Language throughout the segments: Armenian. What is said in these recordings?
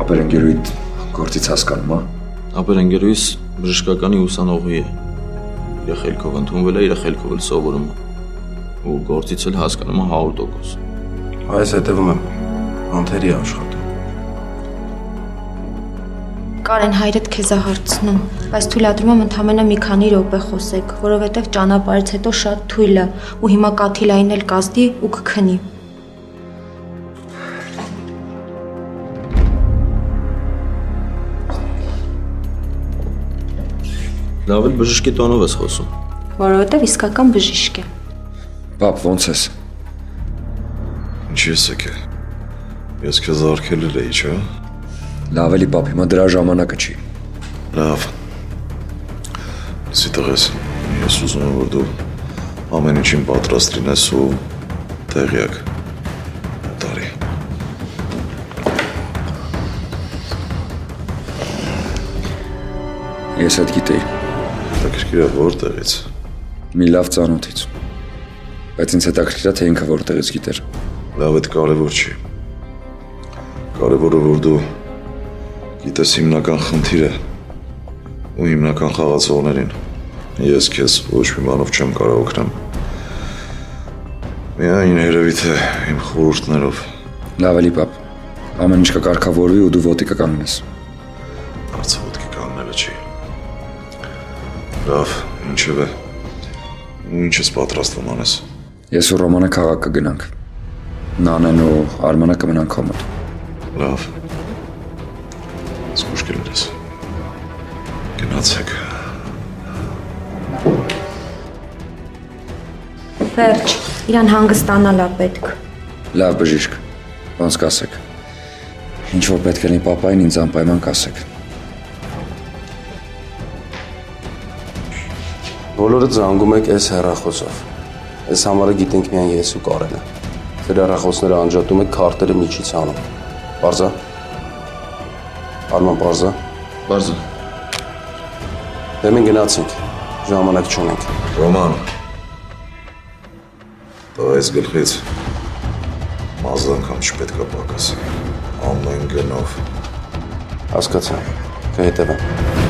Ապերենգերույթ գործից հասկանում, հա։ Ապերենգերույս բժշկականի ուսանողի է։ Իր խելքով ընդունվել է, իր խելքով էլ սովորում է։ Ու գործից էլ հասկանում է 100%։ Այս հետևում եմ, անթերի աշխատում։ Կարեն հայրդ քեզ է հարցնում, բայց թույլատրում եմ ընդամենը մի քանի րոպե խոսեք, որովհետև ճանապարհից հետո շատ թույլ է ու հիմա կաթիլային էլ կազդի ու կքնի։ Լավ էլ բժշկի տոնով ես խոսում։ Որովհետև իսկական բժիշկ է։ Պապ, ոնց ես։ Ինչի ես եկե։ Ես քեզ արգել էի, չէ՞։ Լավ էլի, պապ, հիմա դրա ժամանակը չի։ Լավ։ Իսկ տղես, ես ուզում եմ, որ դու ամեն ինչին պատրաստ լինես ու տեղյակ։ Տարի։ Ես այդ գիտեի։ Հետաքրքիր է որտեղից։ Մի լավ ծանոթից։ Բայց ինձ հետաքրքիր է, թե ինքը որտեղից գիտեր։ Լավ, այդ կարևոր չի։ Կարևորը որ դու գիտես հիմնական խնդիրը ու հիմնական խաղացողներին։ Ես քեզ ոչ մի բանով չեմ կարող օգնեմ։ Միայն երևի թե իմ խորհուրդներով։ Լավ էլի, պապ։ Ամեն ինչ կկարգավորվի ու դու ոտի կկանգնես։ Հարցը ոտքի կանգնելը չի։ Լավ, ինչևէ։ Ու ինչ ես պատրաստվում անես։ Ես ու Ռոմանը քաղաք կգնանք։ Նանեն ու Արմանը կմնան քո մոտ։ Լավ։ Զգուշ կլինես։ Գնացեք։ Վերջ, իրան հանգստանալ է պետք։ Լավ բժիշկ, ոնց կասեք։ Ինչ որ պետք է լինի պապային, ինձ անպայման կասեք։ Բոլորը զանգում եք այս հեռախոսով։ Այս համարը գիտենք միայն ես ու Կարենը։ Ձեր հեռախոսները անջատում եք, քարտերը միջից անում։ Պարզա։ Արման, պարզա։ Պարզա։ Դե մենք գնացինք։ Ժամանակ չունենք։ Ռոման։ Դա այս գլխից մազը անգամ չպետք է պակասի։ Ամեն գնով։ Հասկացա։ Կհետևեմ։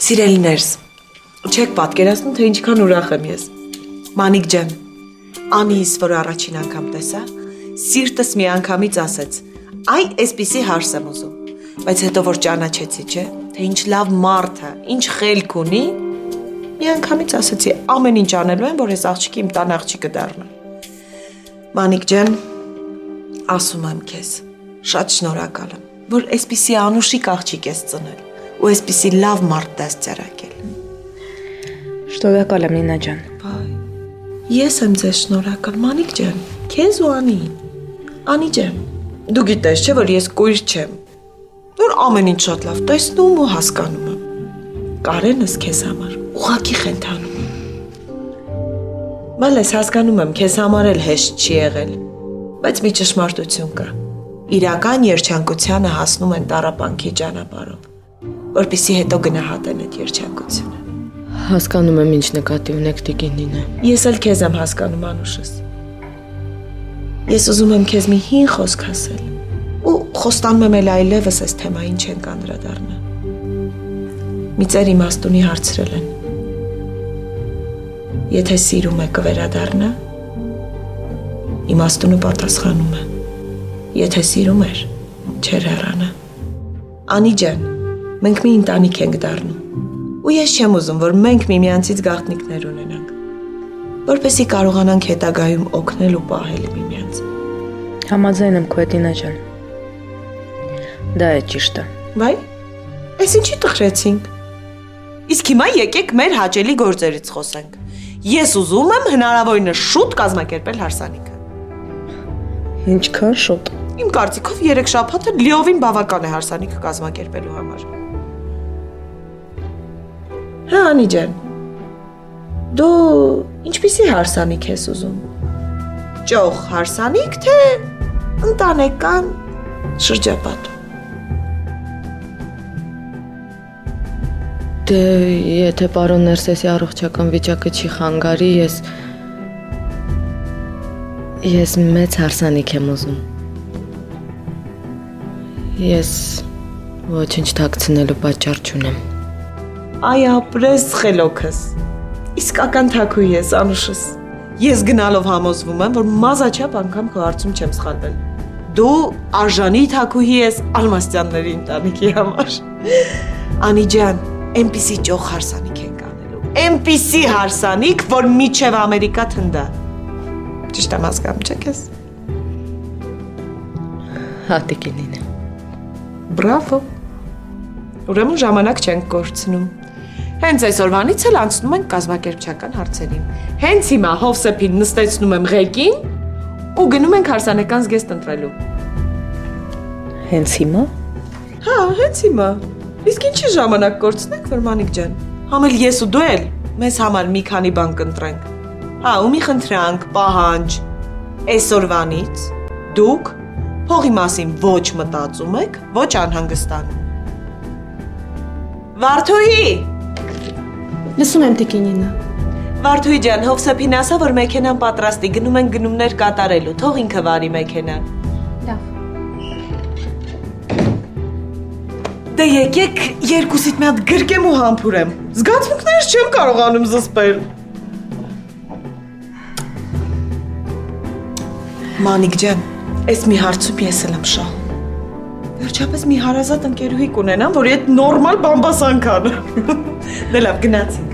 Սիրելիներս, չեք պատկերացնում, թե ինչքան ուրախ եմ ես։ Մանիկ ջան, Անիս, որ առաջին անգամ տեսա, սիրտս մի անգամից ասեց, այ այսպիսի հարս եմ ուզում, բայց հետո որ ճանաչեցի, չէ, թե ինչ լավ մարդ է, ինչ խելք ունի, մի անգամից ասեցի, ամեն ինչ անելու եմ, որ այս աղջիկը իմ տան աղջիկը դառնա։ Մանիկ ջան, ասում եմ քեզ, շատ շնորհակալ եմ, որ այսպիսի անուշիկ աղջիկ ես ծնել։ Ու այսպիսի լավ մարդ դաստիարակել։ Շնորհակալ եմ Նինա ջան։ Բայ։ Ես եմ ձեզ շնորհակալ, Մանիկ ջան, քեզ ու Անին։ Անի ջան, դու գիտես, չէ՞ որ ես կույր չեմ։ Որ ամեն ինչ շատ լավ տեսնում ու հասկանում եմ։ Կարենս քեզ համար ուղղակի խենթանում եմ։ Բայց հասկանում եմ, քեզ համար էլ հեշտ չի եղել, բայց մի ճշմարտություն կա։ Իրական երջանկությանը հասնում են տառապանքի ճանապարհով։ Որպեսզի հետո գնահատեն այդ երջանկությունը։ Հասկանում եմ ինչ նկատի ունեք տիկին Նինա։ Ես էլ քեզ եմ հասկանում անուշս։ Ես ուզում եմ քեզ մի հին խոսք ասել ու խոստանում եմ այլևս այս թեմային չենք անդրադառնա։ Մի ծեր իմաստունի հարցրել են։ Եթե սիրում է կվերադառնա։ Իմաստունը պատասխանում է։ Եթե սիրում էր, չէր հեռանա։ Անի ջան, մենք մի ընտանիք ենք դառնում։ Ու ես չեմ ուզում, որ մենք միմյանցից գաղտնիքներ ունենանք, որպեսզի կարողանանք հետագայում օգնել ու պահել միմյանց։ Համաձայն եմ քո հետ Նինա ջան։ Դա է ճիշտը։ Վայ, այս ինչի տխրեցինք։ Իսկ հիմա եկեք մեր հաճելի գործերից խոսենք։ Ես ուզում եմ հնարավորինս շուտ կազմակերպել հարսանիքը։ Ինչքան շուտ։ Իմ կարծիքով 3 շաբաթը լիովին բավական է հարսանիքը կազմակերպելու համար։ Հա, Անի ջան։ Դու ինչպիսի հարսանիք ես ուզում։ Ճոխ հարսանիք թե ընտանեկան շրջապատ։ Դե եթե պարոն Ներսեսի առողջական վիճակը չի խանգարի, ես մեծ հարսանիք եմ ուզում։ Ես ոչինչ թաքցնելու պատճառ չունեմ։ Այ ապրես խելոքս։ Իսկական թակուհի ես, Անուշս։ Ես գնալով համոզվում եմ, որ մազաչափ անգամ քո հարցում չեմ սխալվել։ Դու արժանի թակուհի ես Ալմաստյանների ընտանիքի համար։ Անի ջան, այնպիսի ճոխ հարսանիք ենք անելու։ Այնպիսի հարսանիք, որ միջև Ամերիկա թնդա։ Ճիշտ եմ հասկանում, չէ՞ քեզ։ Հատիկին ինը։ Բրավո։ Ուրեմն ժամանակ չենք կորցնում։ Հենց այսօրվանից էլ անցնում ենք կազմակերպչական հարցերին։ Հենց հիմա Հովսեփին նստեցնում եմ ղեկին ու գնում ենք հարսանեկան զգեստ ընտրելու։ Հենց հիմա։ Հա, հենց հիմա։ Իսկ ինչի ժամանակ կորցնենք, Վրմանիկ ջան։ Համել ես ու դու էլ մեզ համար մի քանի բան կընտրենք։ Հա, ու մի խնդրանք, պահանջ։ Այսօրվանից դուք փողի մասին ոչ մտածում եք, ոչ անհանգստանում։ Վարդուհի։ Լսում եմ տիկինինը։ Վարդուհի ջան, Հովսեփին ասա, որ մեքենան պատրաստի, գնում են գնումներ կատարելու, թող ինքը վարի մեքենան։ Լավ։ Դե եկեք երկուսիդ մի հատ գրկեմ ու համբուրեմ։ Զգացմունքներս չեմ կարողանում զսպել։ Մանիկ ջան, այս մի հարցում ես էլ եմ շահում։ Վերջապես մի հարազատ ընկերուհի կունենամ, որի հետ նորմալ բամբասանք անեմ։ Դե լավ, գնացինք։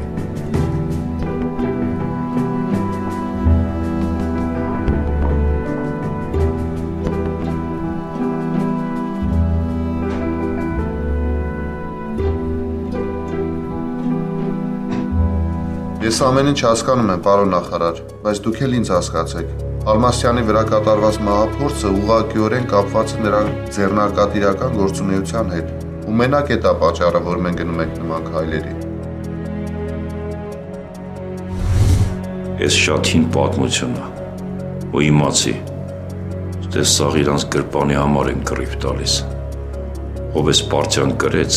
Ես ամեն ինչ հասկանում եմ, պարոն նախարար, բայց դուք էլ ինձ հասկացեք։ Ալմաստյանի վրա կատարված մահափորձը ուղղակիորեն կապված է նրա ձեռնարկատիրական գործունեության հետ։ Ու մենակ է դա պատճառը, որ մենք գնում ենք նման քայլերի։ Ես շատ հին պատմություն է, ու իմացի, թե սաղ իրանց գրպանի համար են կռիվ տալիս։ Ով էս պարտիան կրեց,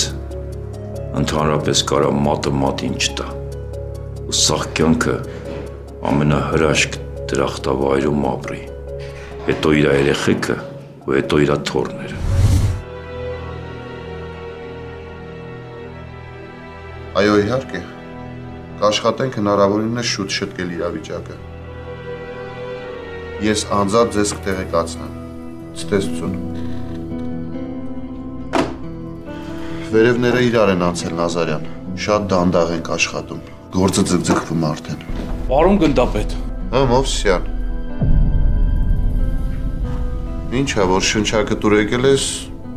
ընդհանրապես կարա մատը մատին չտա։ Ու սաղ կյանքը ամենահրաշք դրախտավայրում ապրի, հետո իր երեխեքը ու հետո իր թոռները։ Այո, իհարկե, կաշխատենք հնարավորինս շուտ շտկել իրավիճակը։ Ես անձամբ ձեզ կտեղեկացնեմ։ Ցտեսություն։ Վերևները իրար են անցել, Նազարյան, շատ դանդաղ ենք աշխատում, գործը ձգձգվում արդեն։ Պարոն գնդապետ։ Մովսյան։ Ինչ է, որ շնչակտուր եկել ես,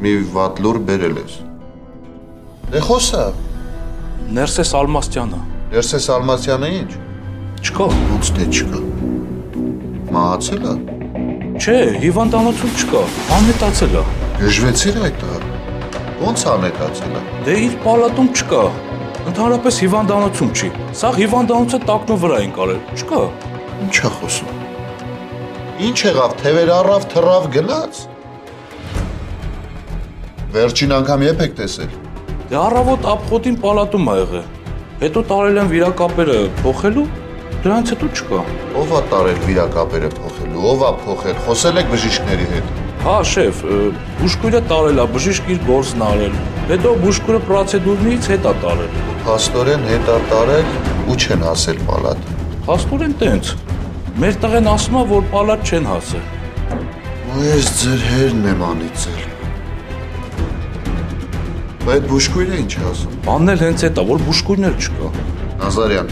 մի վատ լուր բերել ես։ Դե խոսա։ Ներսես Ալմաստյանը։ Ներսես Ալմաստյանը ինչ։ Չկա։ Ոնց թե չկա։ Մահացել է։ Չէ, հիվանդանոցում չկա, անհետացել է։ Գժվեցիր այդ տղա։ Ոնց անհետացել է։ Դե իր պալատում չկա։ Ընդհանրապես հիվանդանոցում չի։ Սա հիվանդանոցը տակնու վրա են կարել, չկա։ Ինչ է խոսում։ Ինչ եղավ, թևեր առավ, թռավ, գնաց։ Վերջին անգամ երբ եք տեսել։ Դե առավոտ ապխոտին պալատում ա եղել։ Հետո տարել են վիրակապերը փոխելու, դրանից հետո չկա։ Ով ա տարել վիրակապերը փոխելու, ով ա փոխել, խոսել եք բժիշկների հետ։ Հա, շեֆ, բուժքույրը տարել ա, բժիշկ իր գործն արել։ Հետո բուժքույրը պրոցեդուրներից հետ ա տարել։ Փաստորեն հետ ա տարել ու չեն հասել պալատ։ Փաստորեն տենց։ Մեր տղեն ասում է, որ պալատ չեն հասել։ Ու ես ձեր հերն եմ անիծել։ Այդ բուժքույրը ինչ է ասում։ Բանն էլ հենց էդ է, որ բուժքույրներ չկա։ Նազարյան,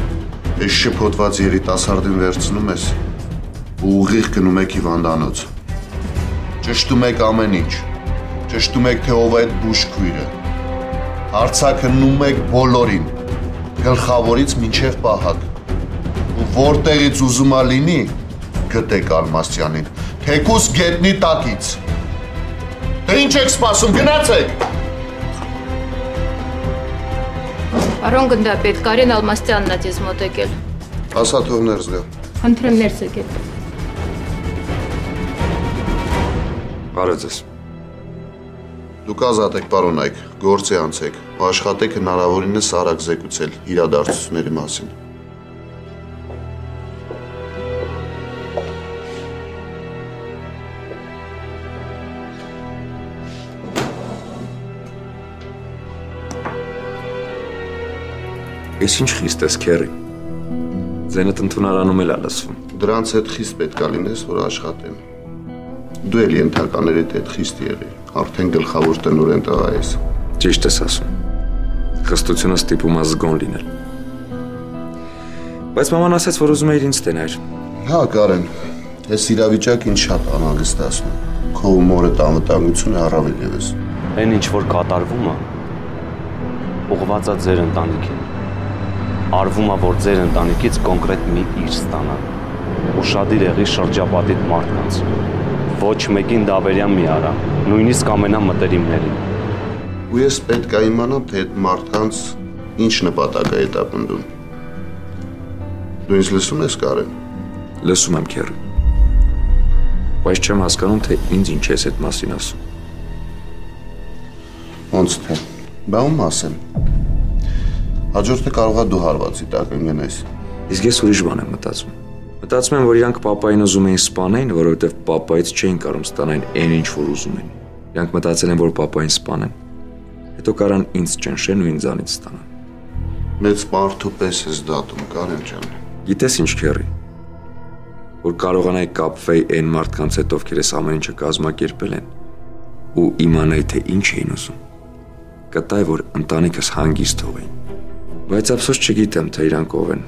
այս շփոթված երիտասարդին վերցնում ես ու ուղիղ գնում եք հիվանդանոց։ Ճշտում եք ամեն ինչ։ Ճշտում եք, թե ով է այդ բուժքույրը։ Հարցաքննում եք բոլորին, գլխավորից մինչև պահակ։ Ու որտեղից ուզում ա լինի, գտեք Ալմաստյանին, թեկուս գետնի տակից։ Դե ինչ եք սպասում, գնացեք։ Պարոն գնդապետ, Կարեն Ալմաստյանն է ձեզ մոտ եկել։ Ասա թող ներս գա։ Խնդրեմ ներս եկեք։ Բարև ձեզ։ Դուք ազատ եք, պարոն Այք, գործի անցեք, աշխատեք հնարավորինս արագ զեկուցել իրադարձությունների մասին։ Ես ինչ խիստ ես, Քերի։ Ձենդ ընդունարանում էլ ալսվում։ Դրանց հետ խիստ պետք է լինես, որ աշխատեմ։ Դու էլ ենթականների հետ խիստ եղի, արդեն գլխավոր տնօրեն տղա ես։ Ճիշտ ես ասում։ Խստությունը ստիպում է զգոն լինել։ Բայց մաման ասաց, որ ուզում է ինձ տենայր։ Հա, Կարեն, այս իրավիճակը ինձ շատ անհանգստացնում։ Քո հումորը անվտանգություն է առավել ևս։ Այն ինչ որ կատարվում է, ուղղված է ձեր ընտանիքին։ Արվում է, որ ձեր ընտանիքից կոնկրետ մի իր ստանա։ Ուշադիր եղի շրջապատիդ մարդկանց։ Ոչ մեկին դավերյան մի արա, նույնիսկ ամենամտերիմներին։ Ու ես պետք է իմանամ, թե այդ մարդկանց ինչ նպատակ է հետապնդում։ Դու ինձ լսում ես, Կարեն։ Լսում եմ, Քերի։ Բայց չեմ հասկանում, թե ինձ ինչ ես այդ մասին ասում։ Ոնց թե։ Բա ում ասեմ։ Հաջորդը կարող է դու հարվածի տակ ընկնես։ Իսկ ես ուրիշ բան եմ մտածում։ Մտածում եմ, որ իրանք պապային ուզում էին սպանեն, որովհետև պապայից չէին կարող ստանալ այն ինչ որ ուզում են։ Իրանք մտածել են, որ պապային սպանեն։ Հետո կարան ինձ ճնշեն ու ինձանից ստանան։ Մեծ մարդու պես ես դատում, Կարեն ջան։ Գիտես ինչ, Քերի, որ կարողանայի կապվեի այն մարդկանց հետ, ովքեր այս ամեն ինչը կազմակերպել են, ու իմանայի, թե ինչ էին ուզում։ Կտայի, որ ընտանիքս հանգիստ թողեին։ Բայց ափսոս չգիտեմ, թե իրանք ով են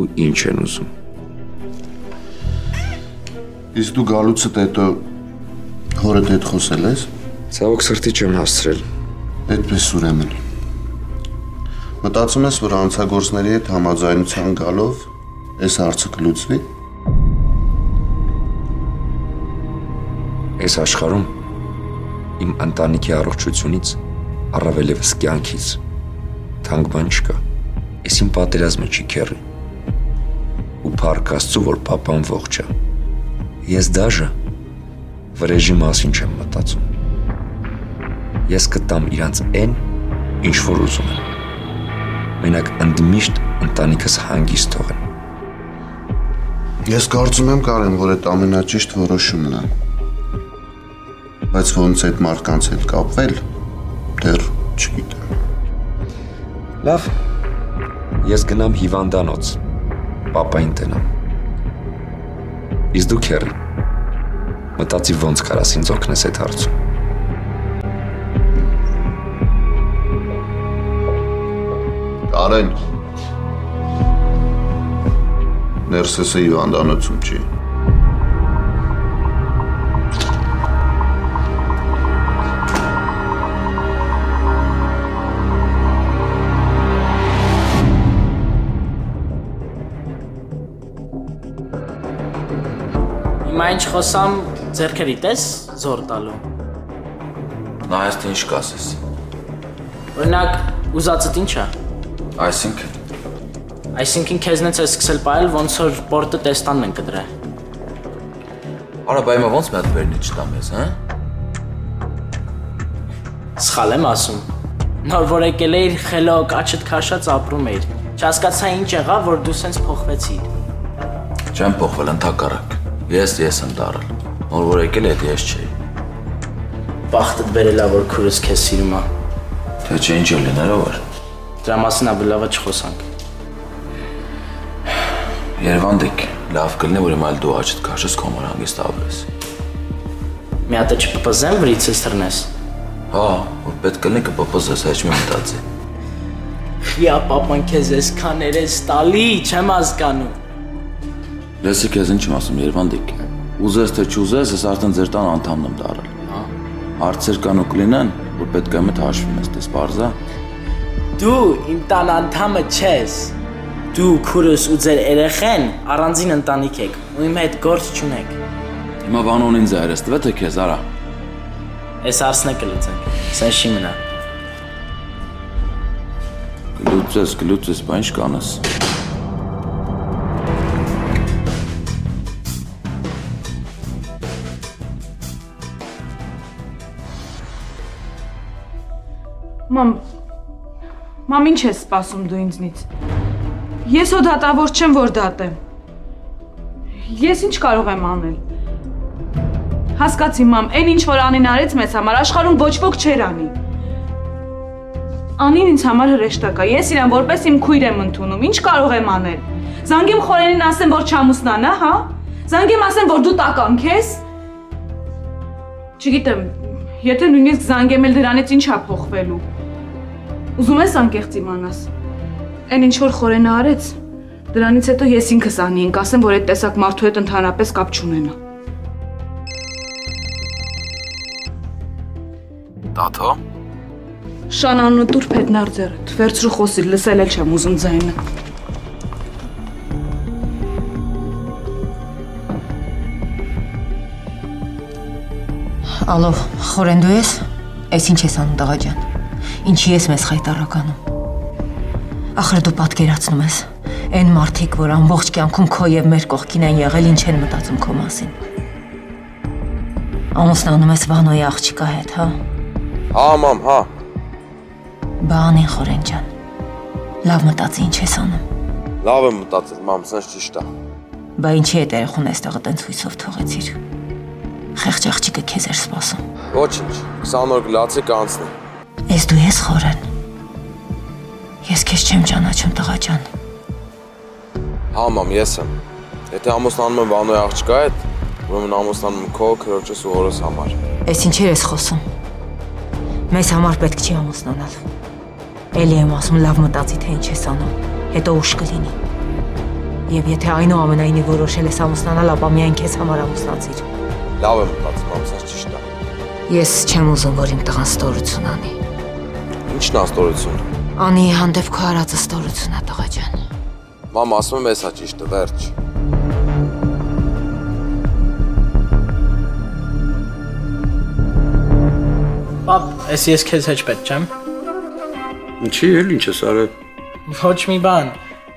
ու ինչ են ուզում։ Իսկ դու գալուցդ հետո հորդ հետ խոսել ես։ Ցավոք սրտի չեմ հասցրել։ Այդպես ուրեմն։ Մտածում ես, որ անցագործների հետ համաձայնության գալով այս հարցը կլուծվի։ Այս աշխարհում իմ ընտանիքի առողջությունից առավել ևս կյանքից թանկ բան չկա։ Ես իմ պատերազմը չի, Քերի։ Ու փառք Աստծո, որ պապան ողջ է։ Ես դաժե վրեժի մասին չեմ մտածում։ Ես կտամ իրանց այն, ինչ որ ուզում են։ Մենակ ընդմիշտ ընտանիքս հանգիստ թողեն։ Ես կարծում եմ, Կարեն, որ այդ ամենաճիշտ որոշումն է։ Բայց ոնց այդ մարդկանց հետ կապվել, դեռ չգիտեմ։ Լավ, ես գնամ հիվանդանոց, պապային տենամ։ Իսկ դու, Քերի, մտածի ոնց կարաս ինձ օգնես այդ հարցում։ Կարեն, ներսեսը հիվանդանոցում չի։ Հիմա ինչ խոսամ, ձեռքերի տես զոր տալու։ Նայես թե ինչ կասես։ Օրինակ, ուզածդ ինչ է։ Այսինքն քեզնից է սկսել պայել, ոնց որ պորտը տեստանն են կդրե։ Արա, բա հիմա ոնց մի հատ վերնի չտամ ես, հա։ Սխալ եմ ասում։ Նոր որ եկել էիր, խելոք, աչդ քաշած ապրում էիր։ Չհասկացա ինչ եղավ, որ դու սենց փոխվեցիր։ Չեմ փոխվել, ընդհակառակ։ Ես եմ դառել։ Նոր որ եկել է, ես չէի։ Բախտդ բերելա, որ քուրս քեզ սիրում է։ Թե չէ ինչ է լինելով էր։ Դրա մասին ավելի լավ է չխոսանք։ Երևանդիկ, լավ կլինի, որ հիմա դու աչդ քաշես քո համար հանգիստ ապրես։ Մի հատ չպպզեմ վրիցս թռնես։ Հա, որ պետք կլինի կպպզես, հեչ մի մտածի։ Խիա պապան քեզ էսքան երես տալի, չեմ հասկանում։ Լսի քեզ ինչ եմ ասում, Երևանդիկ։ Ուզես թե չուզես, ես արդեն ձեր տան անդամն եմ դառել։ Հա։ Հարցեր կան ու կլինեն, որ պետք է մտ հաշվի ես, դες պարզա։ Դու իմ տան անդամը չես։ Դու քուրս ու ձեր երեխեն առանձին ընտանիք եք ու իմ հետ գործ չունեք։ Հիմա բանոնին ձայրս տվե թե քեզ արա։ Այս հարցն է կլուծենք։ Սենց չի մնա։ Կլուծես, բա ինչ կանես։ Մամ, ինչ ես սպասում դու ինձնից։ Ես հո դատավոր չեմ, որ դատեմ։ Ես ինչ կարող եմ անել։ Հասկացի, մամ, այն ինչ որ Անին արեց մեզ համար, աշխարհում ոչ ոք չէր անի։ Անին ինձ համար հրեշտակ է։ Ես իրան որպես իմ քույր եմ ընդունում։ Ինչ կարող եմ անել։ Զանգեմ Խորենին ասեմ, որ չամուսնանա, հա։ Զանգեմ ասեմ, որ դու տականք ես։ Չգիտեմ, եթե նույնիսկ զանգեմ էլ դրանից ինչ է փոխվելու։ Ուզում ես անկեղծ իմանաս։ Այն ինչ որ Խորենը արեց, դրանից հետո ես ինքս Անիին կասեմ, որ այդ տեսակ մարդու հետ ընդհանրապես կապ չունենա։ Տաթո։ Շանանու տուր փետնար ձեռդ, վերցրու խոսիր, լսել էլ չեմ ուզում ձայնը։ Ալո, Խորեն դու ես? Այս ինչ ես անում տղա ջան։ Ինչի ես մեզ խայտարականում։ Ախր դու պատկերացնում ես, այն մարդիկ, որ ամբողջ կյանքում քո եւ մեր կողքին են եղել, ինչ են մտածում քո մասին։ Ամուսնանում ես Վանոյի աղջիկա հետ, հա։ Հա, մամ, հա։ Բանին Խորեն ջան։ Լավ մտածի ինչ ես անում։ Լավ եմ մտածել, մամ, սենց ճիշտ է։ Բա ինչի է երեխուն այստեղը տենց հույսով թողեցիր։ Խեղճ աղջիկը քեզ էր սպասում։ Ոչինչ, 20 օր գլացի կանցնի։ Ես դու ես Խորեն։ Ես քեզ չեմ ճանաչում տղա ջան։ Հա, մամ, ես եմ։ Եթե ամուսնանում եմ Վանոյի աղջիկա հետ, ուրեմն ամուսնանում եմ քո, քրոջս ու հորս համար։ Այս ինչեր ես խոսում։ Մեզ համար պետք չի ամուսնանալ։ Էլի եմ ասում լավ մտածի թե ինչ ես անում, հետո ուշ կլինի։ Եվ եթե այնուամենայնիվ որոշել ես ամուսնանալ, ապա միայն քեզ համար ամուսնացիր։ Լավ եմ մտածում, մամ, սենց ճիշտ է։ Ես չեմ ուզում, որ իմ տղան ստորություն անի։ Ինչն է ստորություն։ Անիի հանդեպ քո արածը ստորություն է տղա ջան։ Մամ, ասում եմ, էսա ճիշտը, վերջ։ Պապ, ես քեզ հեչ պետք չեմ։ Ինչի՞ էլ ինչ ես արել։ Ոչ մի բան,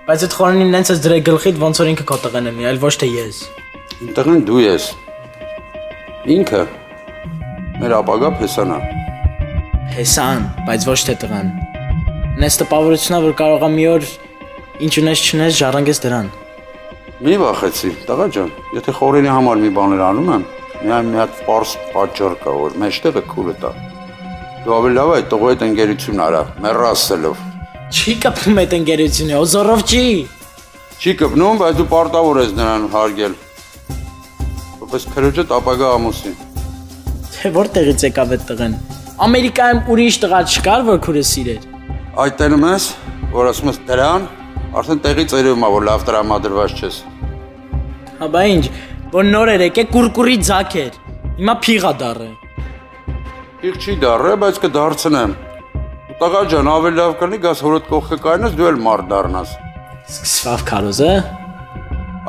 բայց այդ Խորենին նենց ես դրել գլխիդ, ոնց որ ինքը քո տղեն է, այլ ոչ թե ես։ Իմ տղեն դու ես։ Ինքը մեր ապագա փեսան է։ Փեսան, բայց ոչ թե տղան։ Նես տպավորությունա, որ կարող է մի օր ինչ ունես չունես ժառանգես դրան։ Մի վախեցի, տղա ջան, եթե Խորենի համար մի բաներ անում եմ, միայն մի հատ պարզ պատճառ կա, որ մեջտեղը քուլը տա։ Դու ավելի լավ այդ տղու հետ ընկերություն արա, մեռասելով։ Չի կպնում այդ ընկերությունը, օզորով չի։ Չի կպնում, բայց դու պարտավոր ես նրան հարգել։ Որպես քրոջդ ապագա ամուսին։ Թե որտեղից եկավ այդ տղեն։ Ամերիկայում ուրիշ տղա չկար, որ քուրը սիրեր։ Այդ տենում ես, որ ասում ես դրան, արդեն տեղից երևում է, որ լավ տրամադրված չես։ Հա բա ինչ, որ նոր էր եկե կուրկուրի ձակ էր։ Հիմա փիղա դառը։ Փիղ չի դառը, բայց կդարձնեմ։ Տղա ջան, ավելի լավ կլինի գաս հորդ կողքը կայնես, դու էլ մարդ դառնաս։ Սկսվավ քարոզը։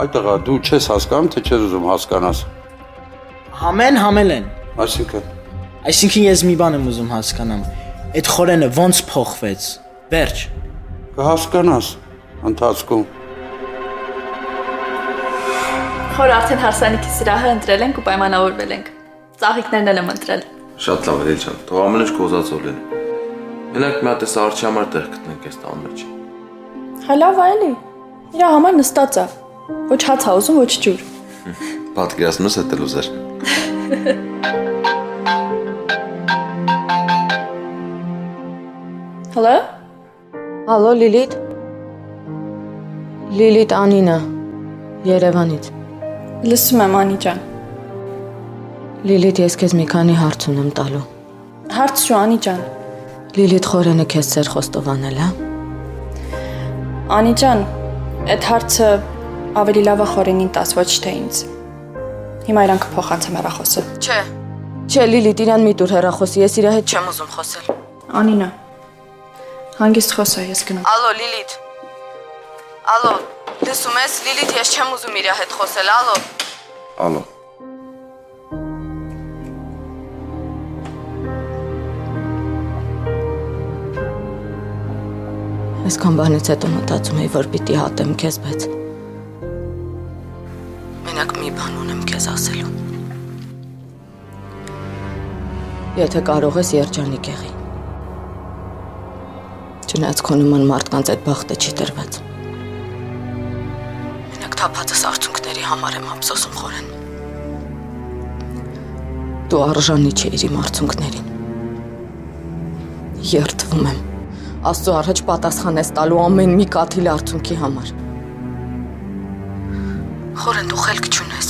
Այ տղա, դու չես հասկանում, թե չես ուզում հասկանաս։ Համել են։ Այսինքն ես մի բան եմ ուզում հասկանամ։ Այդ Խորենը ոնց փոխվեց։ Վերջ։ Կհասկանաս ընթացքում։ Խոր արդեն հարսանիքի սրահը ընտրել ենք ու պայմանավորվել ենք։ Ծաղիկներն էլ եմ ընտրել։ Շատ լավ է, Էլջան, թող ամեն ինչ կոզածով լինի։ Մենակ մի հատ էս արչի համար տեղ գտնենք այս տան մեջ։ Հա լավ է էլի։ Իրա համար նստած է։ Ոչ հաց ա ուզում, ոչ ջուր։ Պատկերացնում ես էդ էլ ուզեր։ Հալո։ Ալո Լիլիթ։ Լիլիթ Անինա Երևանից։ Լսում եմ Անի ջան։ Լիլիթ, ես քեզ մի քանի հարց ունեմ տալու։ Հարց շո Անի ջան։ Լիլիթ Խորենը քեզ ծեր խոստովանել է։ Անի ջան, այդ հարցը ավելի լավ է Խորենին տաս, ոչ թե ինձ։ Հիմա իրան կփոխանցեմ հեռախոսը։ Չէ, Լիլիթ, իրան մի տուր հեռախոսի, ես իր հետ չեմ ուզում խոսել։ Անինա, հանգիստ խոսա, ես գնում։ Ալո, Լիլիթ։ Ալո, լսում ես, Լիլիթ, ես չեմ ուզում իր հետ խոսել, ալո։ Ալո։ Այսքան բանից հետո մտածում էի, որ պիտի հատեմ քեզ, բայց մենակ մի բան ունեմ քեզ ասելու։ Եթե կարող ես երջանիկ եղի։ Չնայած քո նման մարդկանց այդ բախտը չի տրված։ Մենակ թափածս արցունքների համար եմ ափսոսում Խորեն։ Դու արժանի չէիր իմ արցունքներին։ Երդվում եմ Աստծո առաջ պատասխան ես տալու ամեն մի կաթիլ արցունքի համար։ Խորեն, դու խելք չունես։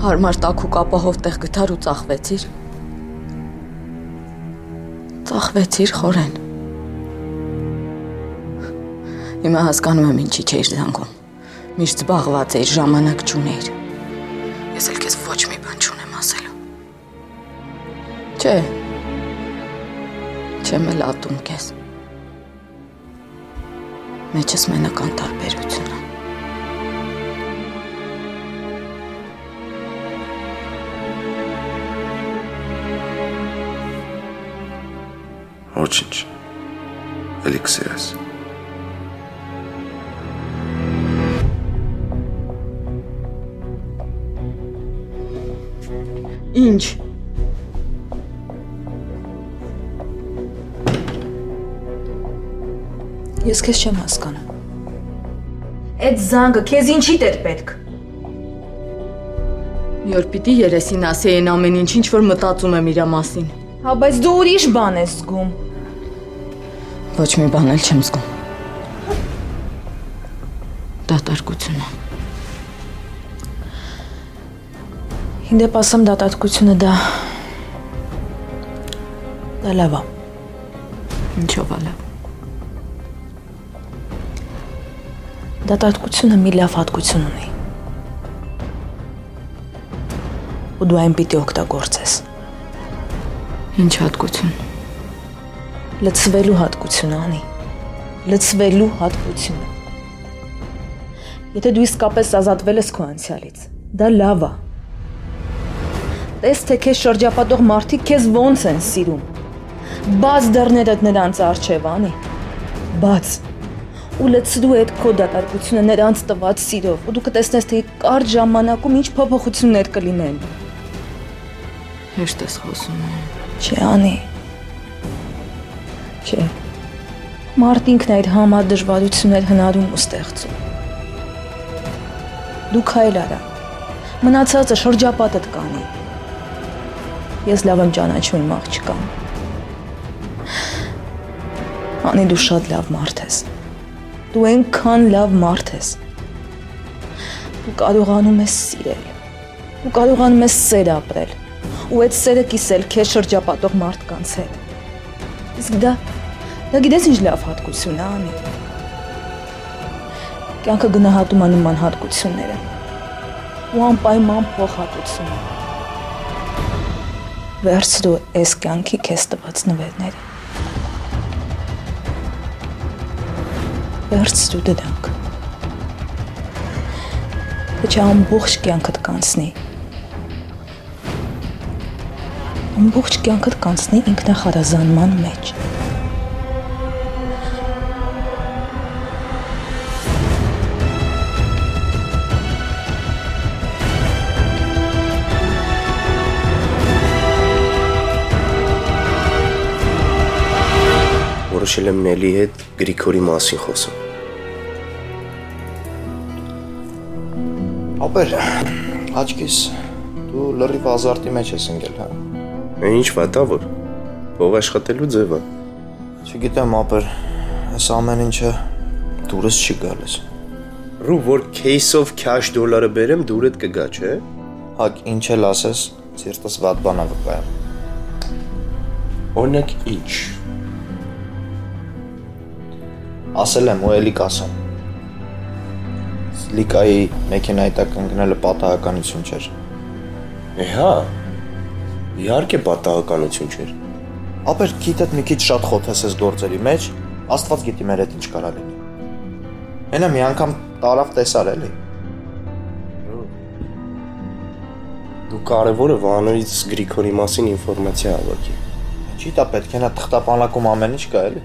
Հարմար տաքուկ ապահով տեղ գտար ու ծախվեցիր։ Ծախվեցիր, Խորեն։ Հիմա հասկանում եմ ինչի չէիր զանգում։ Միշտ զբաղված էիր, ժամանակ չունեիր։ Ես էլ քեզ ոչ մի բան չունեմ ասելու։ Չէ։ Չեմ էլ ատում քեզ։ Մեջս մենական տարբերությունը։ Ոչինչ, էլիք սիրես։ Ինչ։ Ես քեզ չեմ հասկանում։ Այդ զանգը քեզ ինչի՞դ էր պետք։ Մի օր պիտի երեսին ասի այն ամեն ինչ որ մտածում եմ իրա մասին։ Հա, բայց դու ուրիշ բան ես զգում։ Ոչ մի բան էլ չեմ զգում։ Դատարկությունը։ Հինդեպ ասեմ դատարկությունը դա լավ է։ Ինչով է լավ։ Դատարկությունը մի լավ հատկություն ունի։ Ու դու այն պիտի օգտագործես։ Ինչ հատկություն։ Լցվելու հատկությունը, անի։ Լցվելու հատկությունը։ Եթե դու իսկապես ազատվել ես քո անցյալից, դա լավ է։ Տես թե քեզ շրջապատող մարդիկ քեզ ոնց են սիրում։ Բաց դռներդ նրանց առջև, անի։ Բաց։ Ու լցրու այդ քո դատարկությունը նրանց տված սիրով, ու դու կտեսնես, թե կարճ ժամանակում ինչ փոփոխություններ կլինեն։ Հեշտ ես խոսում եմ։ Չէ, անի։ Չէ։ Մարդ ինքն այդ համար դժվարություններ հնարում ու ստեղծում։ Դու քայլ արա։ Մնացածը շրջապատդ կանի։ Ես լավ եմ ճանաչում իմ աղջկան։ Անի, դու շատ լավ մարդ ես։ Դու այնքան լավ մարդ ես։ Դու կարողանում ես սիրել։ Դու կարողանում ես սեր ապրել։ Ու այդ սերը կիսել քեզ շրջապատող մարդկանց հետ։ Իսկ դա գիտես ինչ լավ հատկություն է, անի։ Կյանքը գնահատում է նման հատկությունները։ Ու անպայման փոխհատուցում է։ Վերցրու այս կյանքի քեզ տված նվերները։ Վերցրու դրանք։ Չէ, ամբողջ կյանքդ կանցնի։ Ամբողջ կյանքդ կանցնի ինքնախարազանման մեջ։ Որոշել եմ Նելի հետ Գրիգորի մասին խոսեմ։ Ապեր, աչքիս, դու լրիվ ազարտի մեջ ես ընկել, հա։ Ինչ վատ է, որ ով աշխատելու ձև է։ Չգիտեմ, ապեր, այս ամեն ինչը դուրս չի գալիս։ Ռու, որ քեյսով քաշ դոլարը բերեմ, դուրդ կգա, չէ։ Հակ, ինչ էլ ասես, սիրտս վատ բան է վկայում։ Օրինակ ինչ։ Ասել եմ ու էլի կասեմ։ Լիկայի մեքենայի տակ ընկնելը պատահականություն չէր։ Հա, իհարկե պատահականություն չէր։ Ապեր գիտդ մի քիչ շատ խոթես ես գործերի մեջ, Աստված գիտի մեր հետ ինչ կարա լինի։ Հենա մի անգամ տարավ տեսար էլի։ Դու կարևորը Վանոյից Գրիգորի մասին ինֆորմացիա հավաքի։ Ինչի՞ դա պետք է նա թղթապանակում ամեն ինչ կա էլի։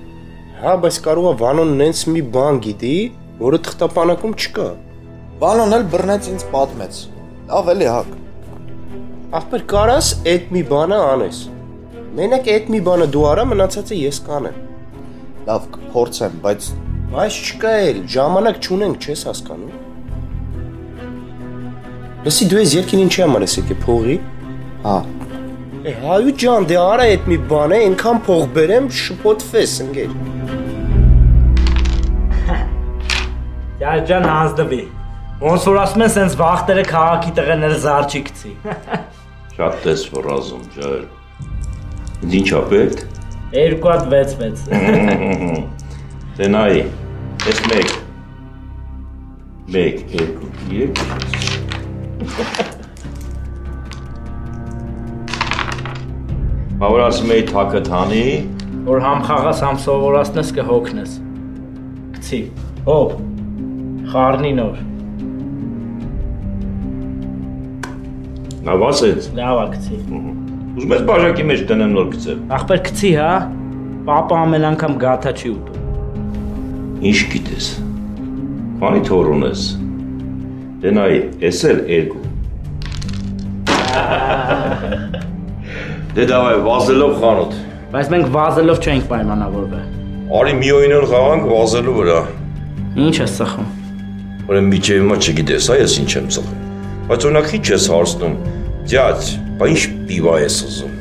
Հա, բայց կարող է Վանոն նենց մի բան գիտի, որը թղթապանակում չկա։ Վանոն էլ բռնեց ինձ պատմեց։ Լավ էլի հակ։ Ախպեր կարաս այդ մի բանը անես։ Մենակ այդ մի բանը դու արա, մնացածը ես կանեմ։ Լավ, կփորձեմ, բայց չկա էլ, ժամանակ չունենք, չես հասկանում։ Լսի, դու ես երկին ինչի համար ես եկե փողի։ Հա։ Հայու ջան, դե արա այդ մի բան է, այնքան փող բերեմ, շփոթվես, ընկեր։ Ջան հանձնվի։ Ոնց որ ասում են, սենց վախտերը քաղաքի տղերները զարճի գցի։ Շատ տես որ ազում, ջայր։ Ինձ ինչ ապետ։ 2 հատ 6-6։ Դե նայի, ես 1, 2, 3։ Որ ասում էի թակը թանի, որ համ խաղաս, համ սովորացնես կհոգնես։ Գցի, հոպ, խառնի նոր։ Լավ ասեց։ Լավ է գցի։ Ուզում ես բաժակի մեջ տնեմ նոր գցել։ Ախպեր գցի, հա, պապա ամեն անգամ գաթա չի ուտում։ Ինչ գիտես, քանի թոր ունես, դե նայի, ես էլ 2։ Դե դավայ, վազելով խանութ։ Բայց մենք վազելով չենք պայմանավորվել։ Արի մի օյնոն խաղանք վազելու վրա։ Ինչ ես ծխում։ Որը միջև հիմա չգիտես, հա ես ինչ եմ ծխում։ Բայց օրինակ ինչ ես հարցնում, ձյաց, բա ինչ պիվա ես ուզում։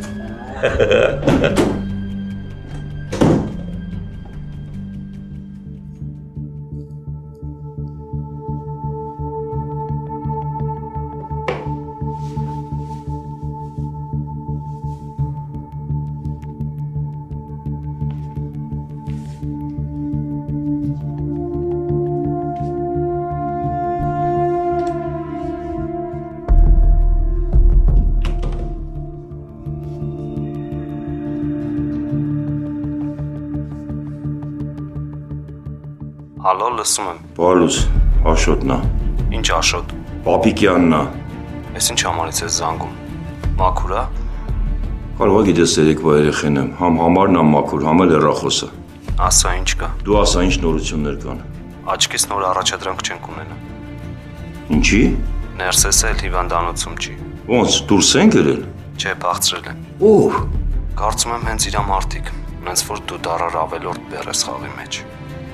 Հալո, լսում եմ։ Բալուս, Աշոտն է։ Ինչ Աշոտ։ Պապիկյանն է։ Ես ինչ համարից ես զանգում։ Մաքուր է։ Կարող է գիտես երեկվա երեխեն եմ, համ համարն եմ մաքուր, համ էլ հեռախոսը։ Ասա ինչ կա։ Դու ասա ինչ նորություններ կան։ Աչքից նոր առաջադրանք չենք ունենա։ Ինչի։ Ներսեսը էլ հիվանդանոցում չի։ Ոնց, դուրս են գրել։ Չէ, փախցրել են։ Ո՞վ։ Կարծում եմ հենց իրա մարդիկ, նենց որ դու դարար ավելորդ բերես խաղի մեջ։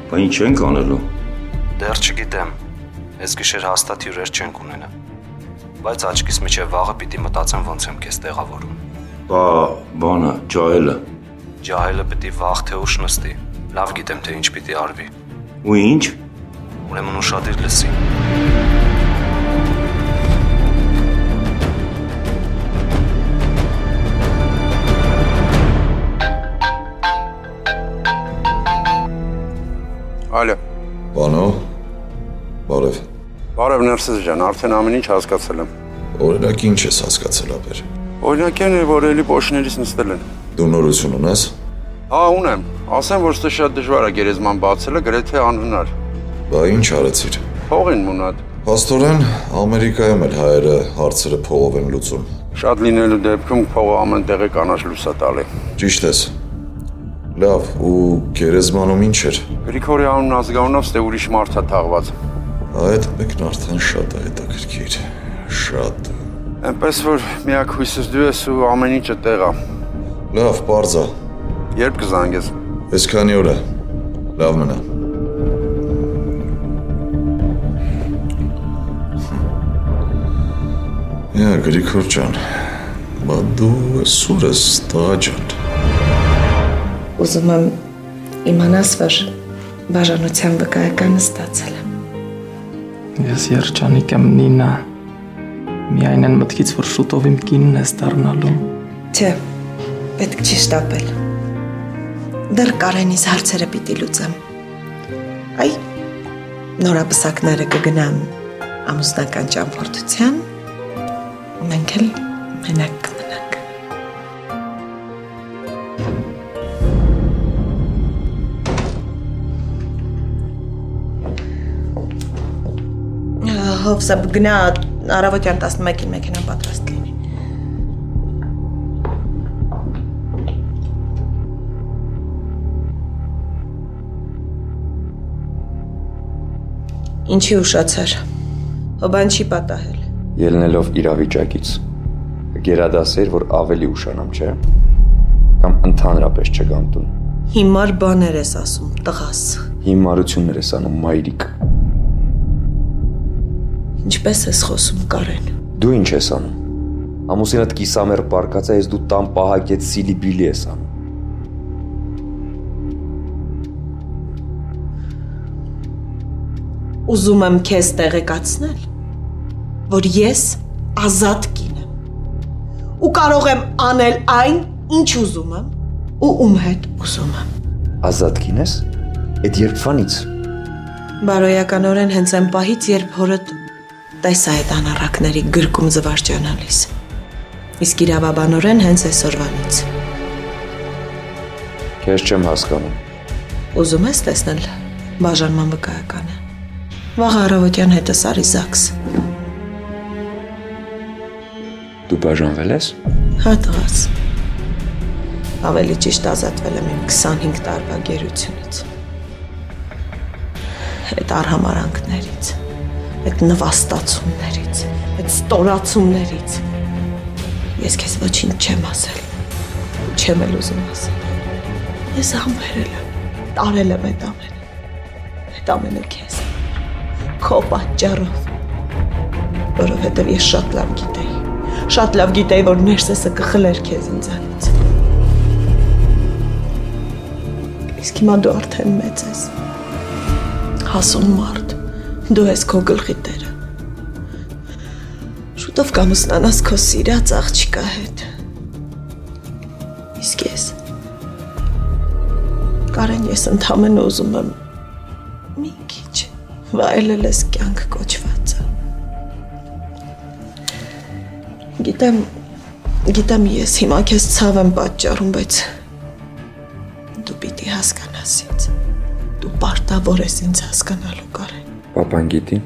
Բա ինչ ենք անելու։ Դեռ չգիտեմ։ Այս գիշեր հաստատ հյուրեր չենք ունենա։ Բայց աչքիս միջև վաղը պիտի մտածեմ ոնց եմ քեզ տեղավորում։ Բա բանը, ջահելը։ Ջահելը պիտի վաղ թե ուշ նստի։ Լավ գիտեմ թե ինչ պիտի արվի։ Ու ինչ։ Ուրեմն ուշադիր լսի։ Ալո։ Բանո։ Բարև։ Բարև Ներսես ջան, արդեն ամեն ինչ հասկացել եմ։ Օրինակ ինչ ես հասկացել ապեր։ Օրինակն է, որ էլի փոշներից նստել են։ Դու նորություն ունես։ Հա, ունեմ։ Ասեմ, որ ստե շատ դժվար է գերեզման բացելը, գրեթե անհնար։ Բա ինչ արեցիր։ Փողին մունատ։ Փաստորեն Ամերիկայում էլ հայերը հարցերը փողով են լուծում։ Շատ լինելու դեպքում փողը ամեն տեղի կանաչ լույս է տալի։ Ճիշտ ես։ Լավ, ու գերեզմանում ինչ էր։ Գրիգորի անուն ազգանունով ստե ուրիշ մարդ է թաղված։ Այդ մեկն արդեն շատ է հետաքրքիր։ Շատ։ Այնպես որ միակ հույսս դու ես ու ամեն ինչը տեղ է։ Լավ, պարզ է։ Երբ կզանգես։ Այս քանի օր է։ Լավ մնա։ Յա Գրիգոր ջան, բա դու սուր ես, տղա ջան։ Ուզում եմ իմանաս, որ բաժանության վկայականը ստացել եմ։ Ես երջանիկ եմ, Նինա։ Միայն այն մտքից, որ շուտով իմ կինն ես դառնալու։ Չէ, պետք չի շտապել։ Դեռ Կարենից հարցերը պիտի լուծեմ։ Այ, նորապսակները կգնան ամուսնական ճամփորդության, մենք էլ մենակ կմնանք։ Հովսը գնա առավոտյան 11-ին մեքենան պատրաստ լինի։ Ինչի ուշացար։ Հոբան չի պատահել։ Ելնելով իրավիճակից գերադասեր, որ ավելի ուշանամ, չէ՞։ Կամ ընդհանրապես չգամ տուն։ Հիմար բաներ ես ասում, տղաս։ Հիմարություններ ես անում, մայրիկ։ Ինչպես ես խոսում, Կարեն։ Դու ինչ ես անում։ Ամուսինդ կիսամեր պարկած է, ես դու տան պահակեց սիլիբիլի ես անում։ Ուզում եմ քեզ տեղեկացնել, որ ես ազատ կին եմ ու կարող եմ անել այն, ինչ ուզում եմ ու ում հետ ուզում եմ։ Ազատ կին ես։ Էդ երբվանից։ Բարոյականորեն հենց այն պահից, երբ հորդ տեսա այդ անառակների գրկում զվարճանալիս։ Իսկ իրավաբանորեն հենց այսօրվանից։ Քեզ չեմ հասկանում։ Ուզում ես տեսնել բաժանման վկայականը։ Վաղ առավոտյան հետս արի ԶԱԳՍ։ Դու բաժանվել ես։ Հա տղաս։ Ավելի ճիշտ ազատվել եմ իմ 25 տարվա գերությունից։ Այդ արհամարանքներից, այդ նվաստացումներից, այդ ստորացումներից։ Ես քեզ ոչինչ չեմ ասել, չեմ էլ ուզում ասել։ Ես համբերել եմ, տարել եմ այդ ամենը քեզ, քո պատճառով, որովհետև ես շատ լավ գիտեի, որ Ներսեսը կխլեր քեզ ինձանից։ Իսկ հիմա դու արդեն մեծ ես, հասուն մարդ, դու ես քո գլխի տերը։ Շուտով կամուսնանաս քո սիրած աղջկա հետ։ Իսկ ես, Կարեն, ես ընդամենը ուզում եմ մի քիչ վայելել ես կյանք կոչվածը։ Գիտեմ ես հիմա քեզ ցավ եմ պատճառում, բայց դու պիտի հասկանաս ինձ։ Դու պարտավոր ես ինձ հասկանալու, Կարեն։ Պապան գիտի։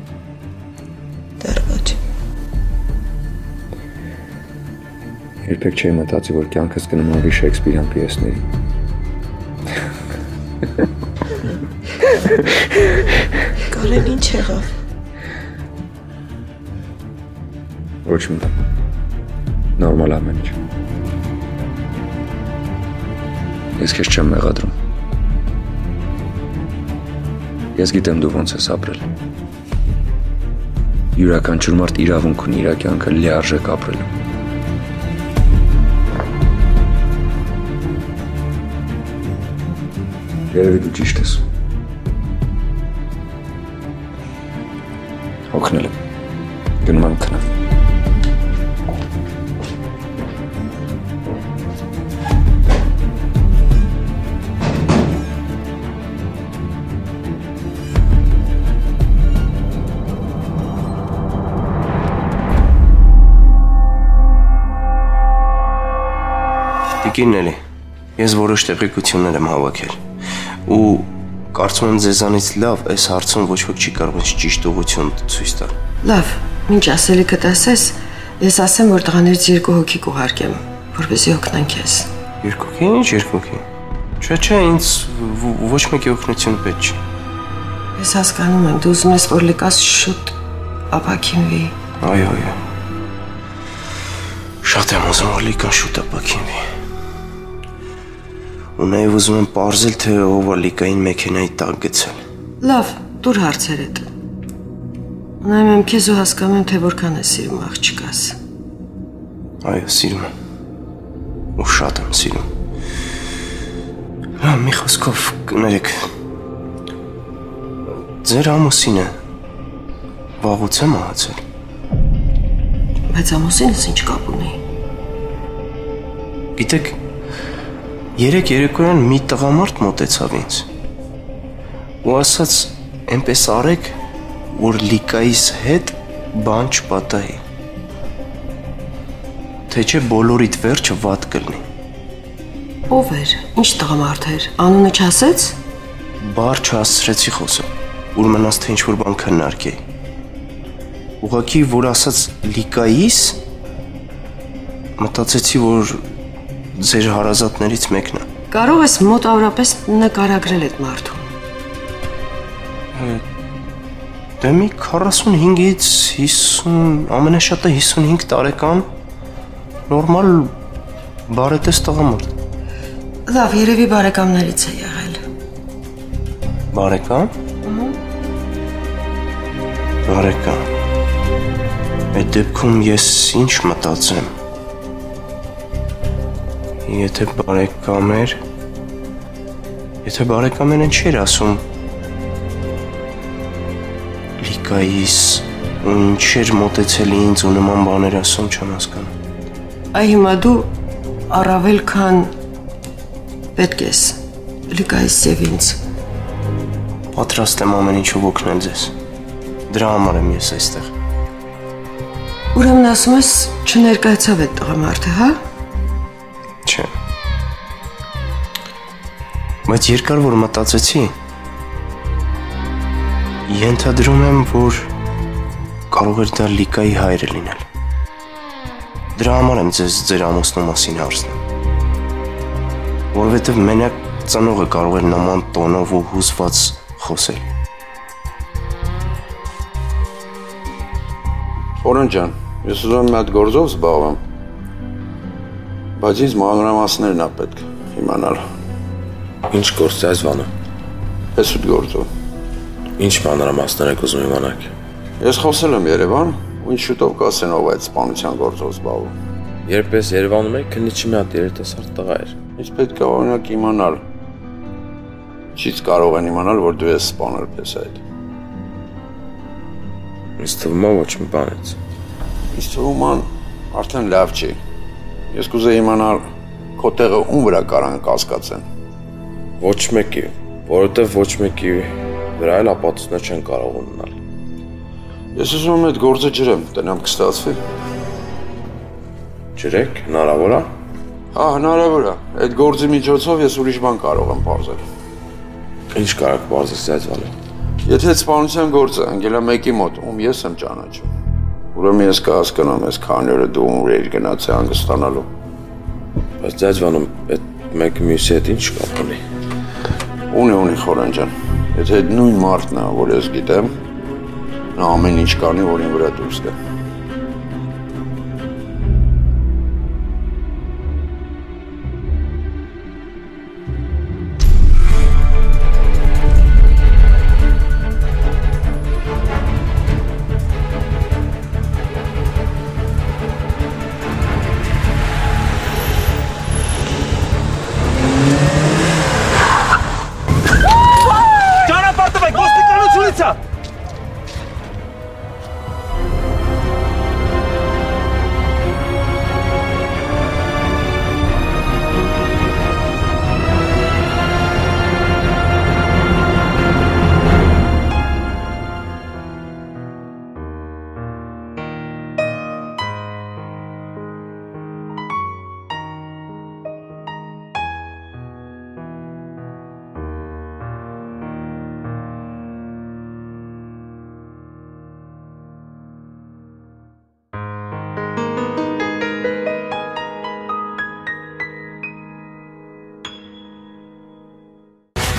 Դեռ ոչ։ Երբեք չէի մտածի, որ կյանքս կնմանվի Շեքսպիրյան պիեսների։ Կարեն, ինչ եղավ։ Ոչ մի բան։ Նորմալ ամեն ինչ։ Ես քեզ չեմ մեղադրում։ Ես գիտեմ դու ոնց ես ապրել։ Յուրաքանչյուր մարդ իրավունք ունի իր կյանքը լիարժեք ապրելու։ Երևի դու ճիշտ ես։ Օգնել եմ։ Գնում եմ քնավ։ Տիկինների, ես որոշ տեղեկություններ եմ հավաքել ու կարծում եմ ձեզանից լավ այս հարցում ոչ ոք չի կարող ինձ ճիշտ ուղղություն ցույց տալ։ Լավ, ինչ ասելիքդ ասես, ես ասեմ, որ տղաներից 2 հոգի կուղարկեմ, որպեսզի օգնեն քեզ։ 2 հոգի, ինչ 2 հոգի։ Չէ, ինձ ոչ մեկի օգնություն պետք չի։ Ես հասկանում եմ, դու ուզում ես, որ Լիկաս շուտ ապաքինվի։ Այո։ Շատ եմ ուզում, որ Լիկան շուտ ապաքինվի։ Ու նաև ուզում եմ պարզել, թե ով է Լիկային մեքենայի տակ գցել։ Լավ, դուր հարցերդ։ Նայում եմ քեզ ու հասկանում եմ, թե որքան ես սիրում աղջկաս։ Այո, սիրում եմ։ Ու շատ եմ սիրում։ Լավ, մի խոսքով կներեք։ Ձեր ամուսինը վաղուց է մահացել։ Բայց ամուսինս ինչ կապ ունի։ Գիտեք, երեկ երեկոյան մի տղամարդ մոտեցավ ինձ ու ասաց, այնպես արեք, որ Լիկայիս հետ բան չպատահի, թե չէ բոլորիդ վերջը վատ կլինի։ Ով էր, ինչ տղամարդ էր, անունը չասեց։ Բառ չհասցրեցի խոսում, որ մնաց թե ինչ-որ բան քննարկեի։ Ուղղակի, որ ասաց Լիկայիս, մտածեցի, որ ձեր հարազատներից մեկն է։ Կարող ես մոտավորապես նկարագրել այդ մարդուն։ Դե մի 45-ից 50, ամենաշատը 55 տարեկան, նորմալ բարետես տղամարդ։ Լավ, երևի բարեկամներից է Բարեկամ։ Բարեկամ։ Այդ դեպքում ես ինչ մտածեմ։ Եթե բարեկամ էր, չէր ասում Լիկայիս ու ինչեր մոտեցել ինձ ու նման բաներ ասում չեմ հասկանում։ Այ հիմա դու առավել քան պետք ես Լիկայիս եւ ինձ։ Պատրաստ եմ ամեն ինչով օգնել ձեզ։ Դրա համար եմ ես այստեղ։ Ուրեմն ասում ես չներկայացավ այդ տղամարդը, հա? Չէ։ Բայց երկար որ մտածեցի, ենթադրում եմ, որ կարող էր դա Լիկայի հայրը լինել։ Դրա համար եմ ձեզ ձեր ամուսնու մասին հարցնում։ Որովհետև մենակ ծնողը կարող էր նման տոնով ու հուզված խոսել։ Խորեն ջան, ես ուզում եմ մի հատ գործով զբաղվեմ, բայց ինձ մանրամասներն է պետք իմանալ։ Ինչ գործ է այս բանը։ Փեսուտ գործով։ Ինչ մանրամասներ եք ուզում իմանալ։ Ես խոսել եմ Երևան, ու ինչ շուտով կասեն ով այդ սպանության գործով զբաղվում։ Երբ ես Երևանում եք, քննիչի մի հատ երիտասարդ տղա էր։ Ինձ պետք է օրինակ իմանալ։ Ինչից կարող են իմանալ, որ դու ես սպանել պես այդ։ Ինձ թվում է ոչ մի բանից։ Ինձ թվում է արդեն լավ չի։ Ես կուզեի իմանալ քո տեղը ում վրա կարան կասկածեն։ Ոչ մեկի, որովհետև ոչ մեկի վրա էլ ապացույցներ չեն կարող ունենալ։ Ես ուզում եմ այդ գործը ջրեմ, տնամ կստացվի։ Ջրեք, հնարավոր է։ Հա, հնարավոր է։ Այդ գործի միջոցով ես ուրիշ բան կարող եմ պարզել։ Ինչ կարող պարզես այս բանը։ Եթե այդ սպանության գործը ընկել է մեկի մոտ, ում ես եմ ճանաչում, ուրեմն ես կհասկանամ այս քանի օրը դու ում էր գնացել հանգստանալու։ Բայց այս բանում այդ մեկը մյուսի հետ ինչ կապ ունի։ Ունի Խորեն ջան։ Եթե այդ նույն մարդն է, որ ես գիտեմ, նա ամեն ինչ կանի, որ ինձ վրա դուրս գա։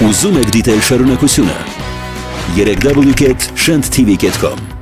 Ուզում եք դիտել շարունակությունը 3w.shantv.com